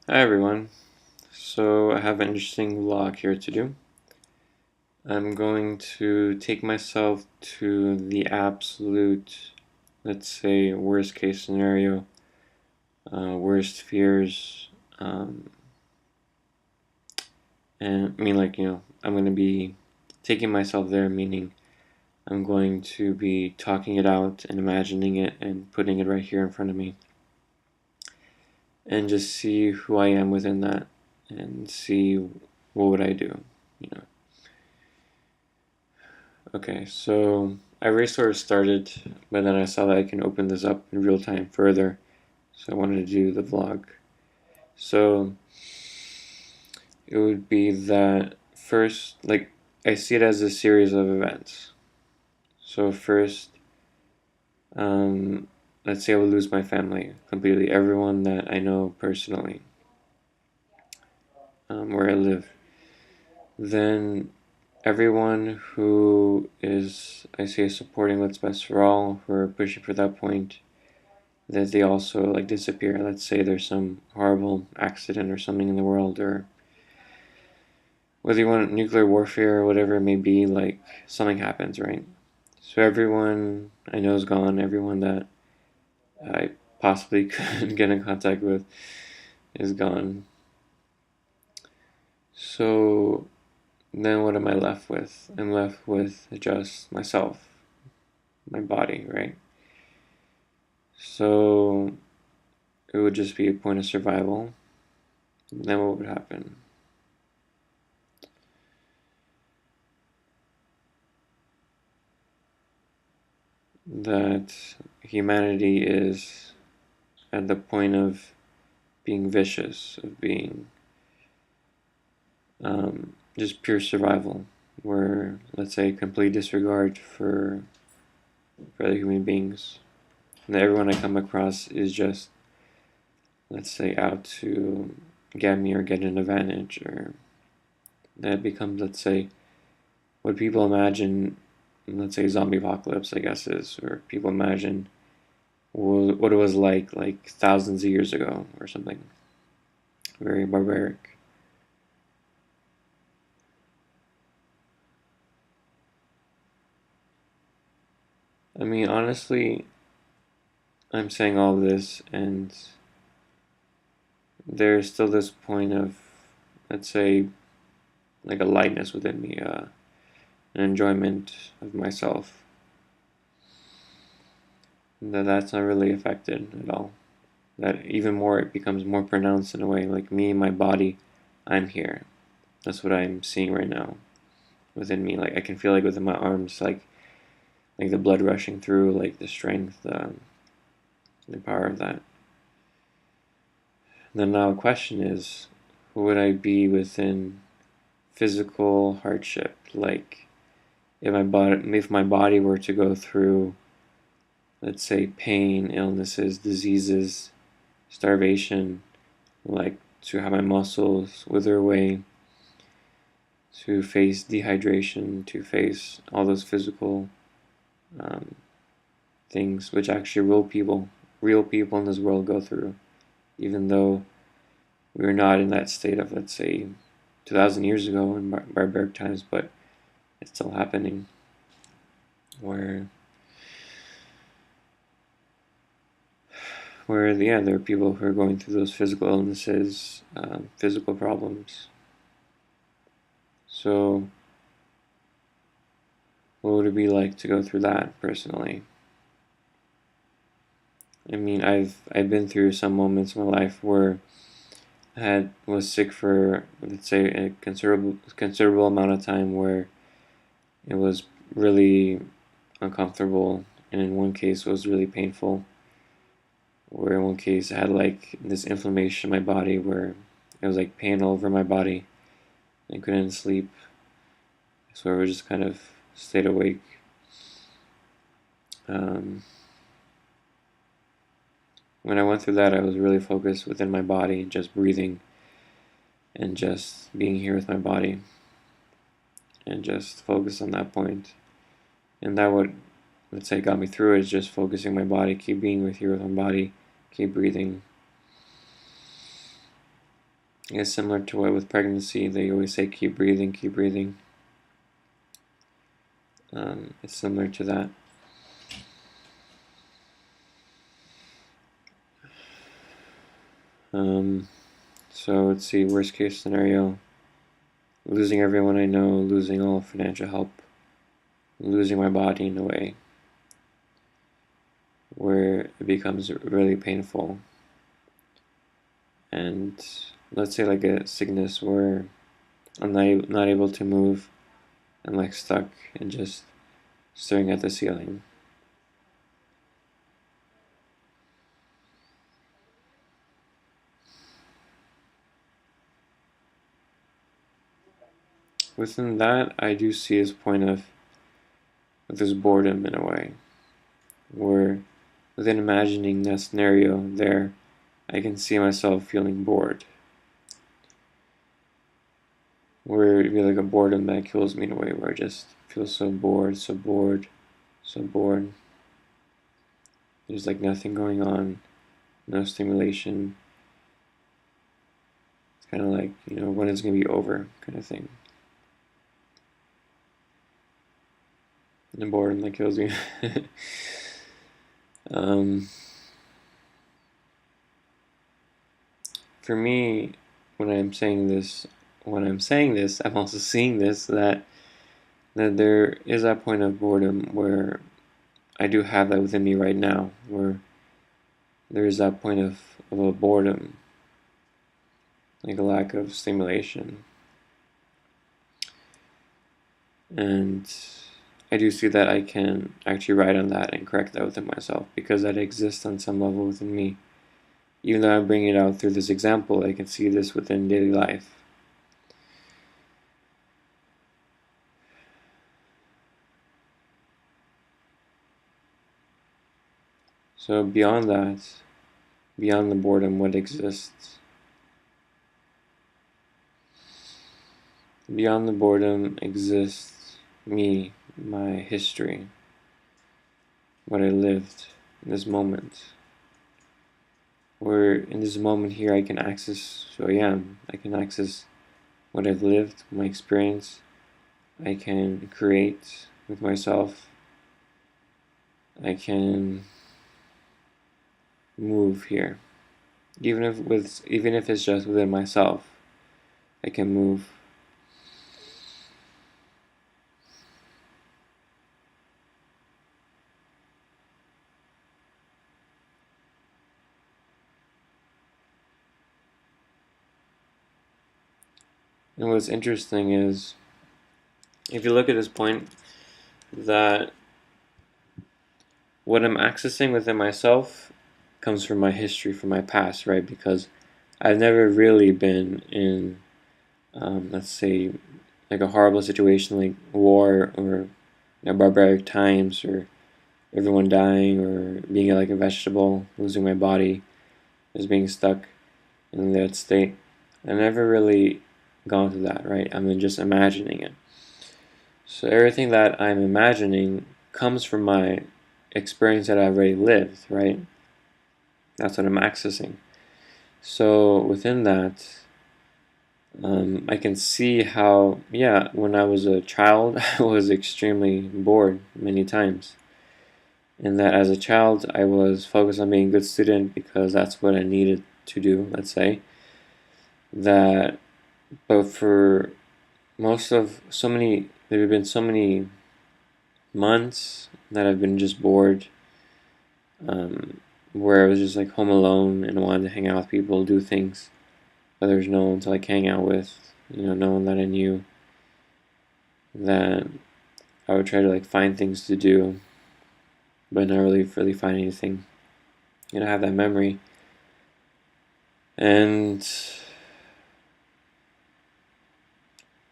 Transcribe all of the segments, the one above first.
Hi everyone. So I have an interesting vlog here to do. I'm going to take myself to the absolute, let's say, worst case scenario, worst fears, um, and I mean, I'm going to be taking myself there, meaning I'm going to be talking it out and imagining it and putting it right here in front of me, and just see who I am within that, and see what would I do, you know. Okay, so I already sort of started, but then I saw that I can open this up in real time further, so I wanted to do the vlog. So it would be that first, I see it as a series of events. So first, um, let's say I would lose my family completely, everyone that I know personally, where I live. Then everyone who is, I say, supporting what's best for all, who are pushing for that point, that they also disappear. Let's say there's some horrible accident or something in the world, or whether you want nuclear warfare or whatever it may be, something happens, right? So everyone I know is gone. Everyone that I possibly could get in contact with is gone. So then what am I left with? I'm left with just myself, my body, right? So it would just be a point of survival. Then what would happen? That humanity is at the point of being vicious, of being just pure survival, where, let's say, complete disregard for other human beings. And everyone I come across is just, let's say, out to get me or get an advantage, or that becomes, let's say, what people imagine, let's say, zombie apocalypse, I guess, is, or people imagine what it was like thousands of years ago, or something very barbaric. I mean, honestly, I'm saying all this, and there's still this point of, let's say, like a lightness within me, an enjoyment of myself. That's not really affected at all. That even more, it becomes more pronounced in a way. Like me, my body, I'm here. That's what I'm seeing right now within me. Like I can feel like within my arms, like the blood rushing through, like the strength, the power of that. Then now the question is, who would I be within physical hardship? Like if my body were to go through, let's say, pain, illnesses, diseases, starvation, like to have my muscles wither away, to face dehydration, to face all those physical um, things which actually real people in this world go through, even though we were not in that state of, let's say, 2,000 years ago in barbaric times, but it's still happening. Where yeah, there are people who are going through those physical illnesses, physical problems. So what would it be like to go through that personally? I mean, I've been through some moments in my life where was sick for, let's say, a considerable amount of time, where it was really uncomfortable, and in one case it was really painful, where in one case I had like this inflammation in my body where it was like pain all over my body. I couldn't sleep, so I was just kind of stayed awake. Um, when I went through that, I was really focused within my body, just breathing and just being here with my body, and just focus on that point. And that what, let's say, got me through it, is just focusing my body, keep being with here with my body, keep breathing. I guess similar to what with pregnancy, they always say keep breathing, keep breathing. It's similar to that. So let's see, worst case scenario, losing everyone I know, losing all financial help, losing my body in a way where it becomes really painful. And let's say like a sickness where I'm not able to move and like stuck and just staring at the ceiling. Within that, I do see this point of this boredom in a way, where within imagining that scenario there, I can see myself feeling bored. Where it'd be like a boredom that kills me in a way where I just feel so bored, so bored, so bored. There's like nothing going on, no stimulation. It's kind of like, when it's going to be over kind of thing. The boredom that kills me. For me, when I'm saying this, I'm also seeing this, that there is that point of boredom where I do have that within me right now, where there is that point of a boredom, like a lack of stimulation. And I do see that I can actually write on that and correct that within myself, because that exists on some level within me. Even though I'm bringing it out through this example, I can see this within daily life. So beyond that, beyond the boredom, what exists? Beyond the boredom exists me, my history, what I lived in this moment. Where in this moment here I can access who I am. I can access what I've lived, my experience. I can create with myself. I can move here. Even if it's just within myself, I can move. And what's interesting is, if you look at this point, that what I'm accessing within myself comes from my history, from my past, right? Because I've never really been in, let's say, like a horrible situation like war or barbaric times, or everyone dying, or being like a vegetable, losing my body, just being stuck in that state. I never really gone through that, right? I'm just imagining it. So everything that I'm imagining comes from my experience that I've already lived, right? That's what I'm accessing. So within that, I can see how, when I was a child, I was extremely bored many times. And that as a child, I was focused on being a good student because that's what I needed to do, let's say. But for there have been so many months that I've been just bored, where I was just like home alone and wanted to hang out with people, do things, but there's no one to like hang out with, no one that I knew. That I would try to like find things to do, but not really find anything. Have that memory. And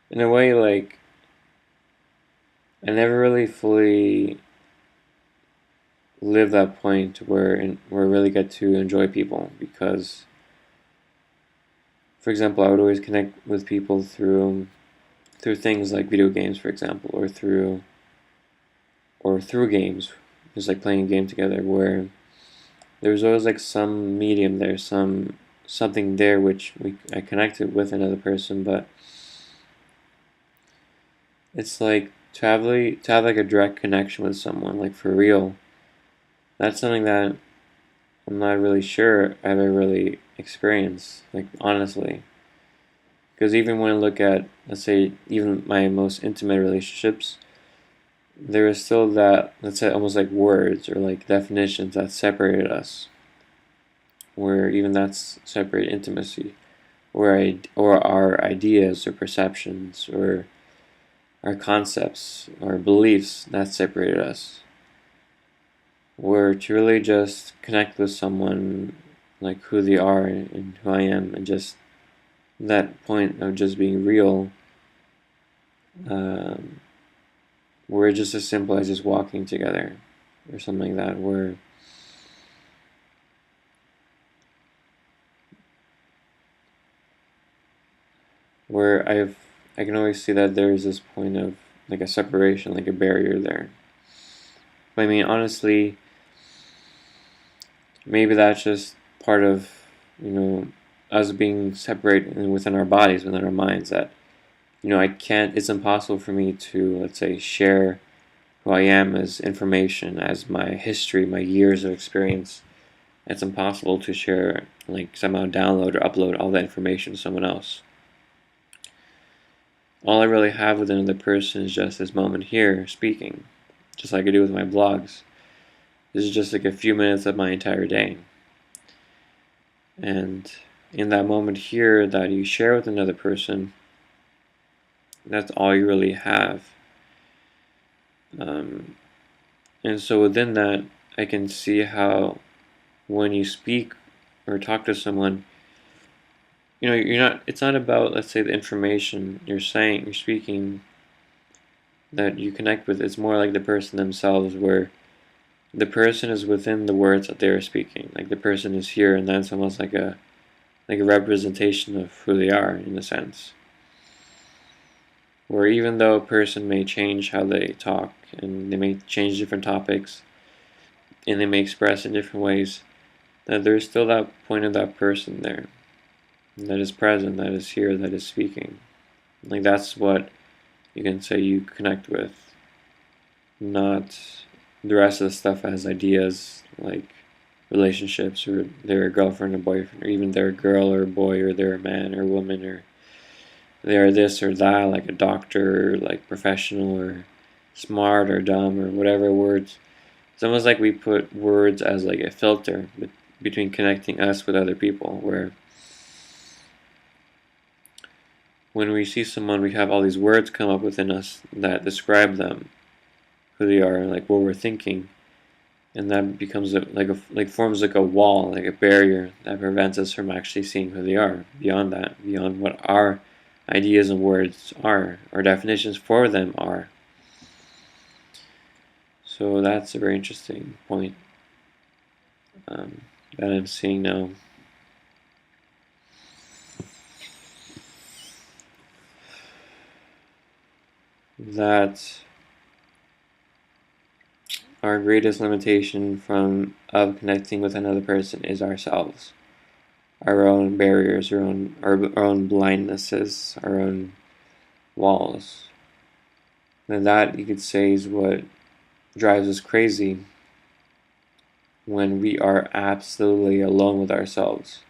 in a way, like, I never really fully lived that point where I really get to enjoy people, because, for example, I would always connect with people through things like video games, for example, or through games, just like playing a game together, where there was always like some medium there, some something there which I connected with another person, but it's like to have like a direct connection with someone, like for real. That's something that I'm not really sure I've ever really experienced, like honestly. Because even when I look at, let's say, even my most intimate relationships, there is still that, let's say, almost like words or like definitions that separated us, where even that's separate intimacy, or our ideas or perceptions or our concepts or beliefs that separated us. Were to really just connect with someone, like who they are and who I am, and just that point of just being real, um, were just as simple as just walking together or something like that, where I can always see that there's this point of like a separation, like a barrier there. But I mean, honestly, maybe that's just part of, us being separated within our bodies, within our minds, that, it's impossible for me to, let's say, share who I am as information, as my history, my years of experience. It's impossible to share, like somehow download or upload all that information to someone else. All I really have with another person is just this moment here speaking, just like I do with my blogs. This is just like a few minutes of my entire day. And in that moment here that you share with another person, that's all you really have. And so within that, I can see how when you speak or talk to someone, it's not about, let's say, the information you're speaking, that you connect with. It's more like the person themselves, where the person is within the words that they're speaking. Like the person is here, and that's almost like a representation of who they are, in a sense. Where even though a person may change how they talk, and they may change different topics, and they may express in different ways, that there's still that point of that person there, that is present, that is here, that is speaking. Like that's what you can say you connect with, not the rest of the stuff as ideas, like relationships, or they're a girlfriend or boyfriend, or even they're a girl or a boy, or they're a man or a woman, or they're this or that, like a doctor, or like professional, or smart or dumb, or whatever words. It's almost like we put words as like a filter between connecting us with other people, where when we see someone, we have all these words come up within us that describe them, who they are, like what we're thinking, and that becomes forms like a wall, like a barrier that prevents us from actually seeing who they are. Beyond that, beyond what our ideas and words are, or definitions for them are. So that's a very interesting point that I'm seeing now. That our greatest limitation of connecting with another person is ourselves, our own barriers, our own blindnesses, our own walls. And that, you could say, is what drives us crazy when we are absolutely alone with ourselves.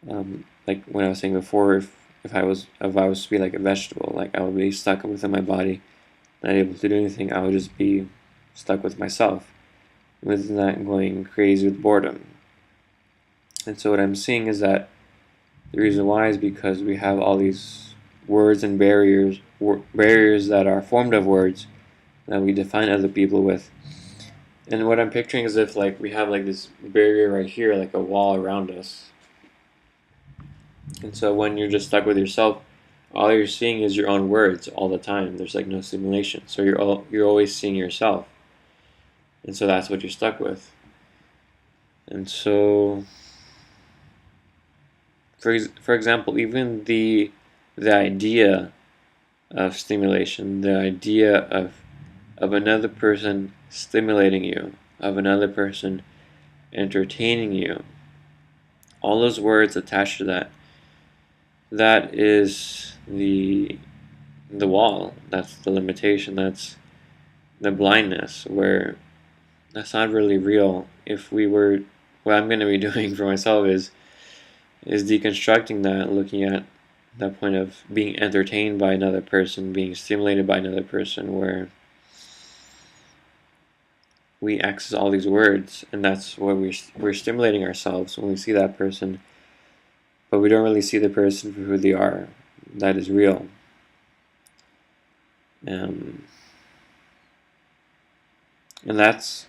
Like when I was saying before, if I was to be like a vegetable, like I would be stuck within my body, not able to do anything. I would just be stuck with myself, with that going crazy with boredom. And so what I'm seeing is that the reason why is because we have all these words and barriers that are formed of words that we define other people with. And what I'm picturing is if like we have like this barrier right here, like a wall around us. And so when you're just stuck with yourself, all you're seeing is your own words all the time. There's like no stimulation. So you're always seeing yourself. And so that's what you're stuck with. And so for example, even the idea of stimulation, the idea of another person stimulating you, of another person entertaining you, all those words attached to that, that is the wall. That's the limitation. That's the blindness, where that's not really real. If we were, what I'm going to be doing for myself is deconstructing that, looking at that point of being entertained by another person, being stimulated by another person, where we access all these words, and that's what we're stimulating ourselves when we see that person, but we don't really see the person for who they are. That is real. And that's,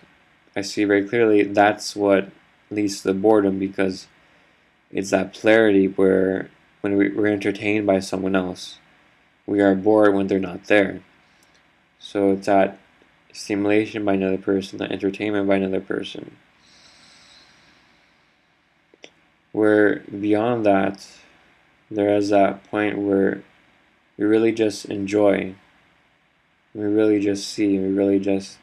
I see very clearly, that's what leads to the boredom, because it's that polarity where when we're entertained by someone else, we are bored when they're not there. So it's that stimulation by another person, that entertainment by another person. Where beyond that, there is that point where we really just enjoy, we really just see, we really just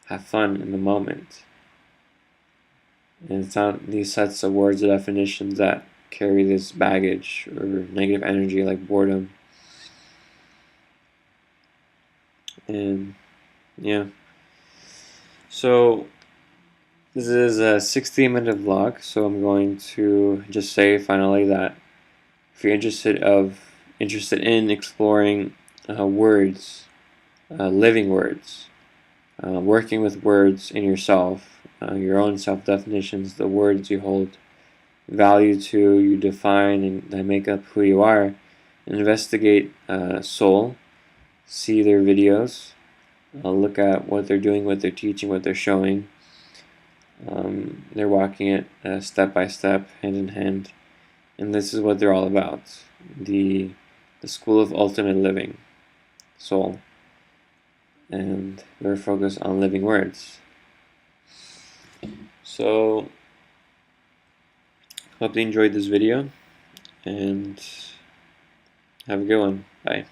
have fun in the moment. And it's not these sets of words or definitions that carry this baggage or negative energy like boredom. And yeah. So this is a 60-minute vlog, so I'm going to just say finally that if you're interested in exploring words, living words, working with words in yourself, your own self-definitions, the words you hold value to, you define, and that make up who you are, investigate soul, see their videos, look at what they're doing, what they're teaching, what they're showing. They're walking it step by step, hand in hand, and this is what they're all about. The School of Ultimate Living, Soul, and we're focused on living words. So hope you enjoyed this video, and have a good one. Bye.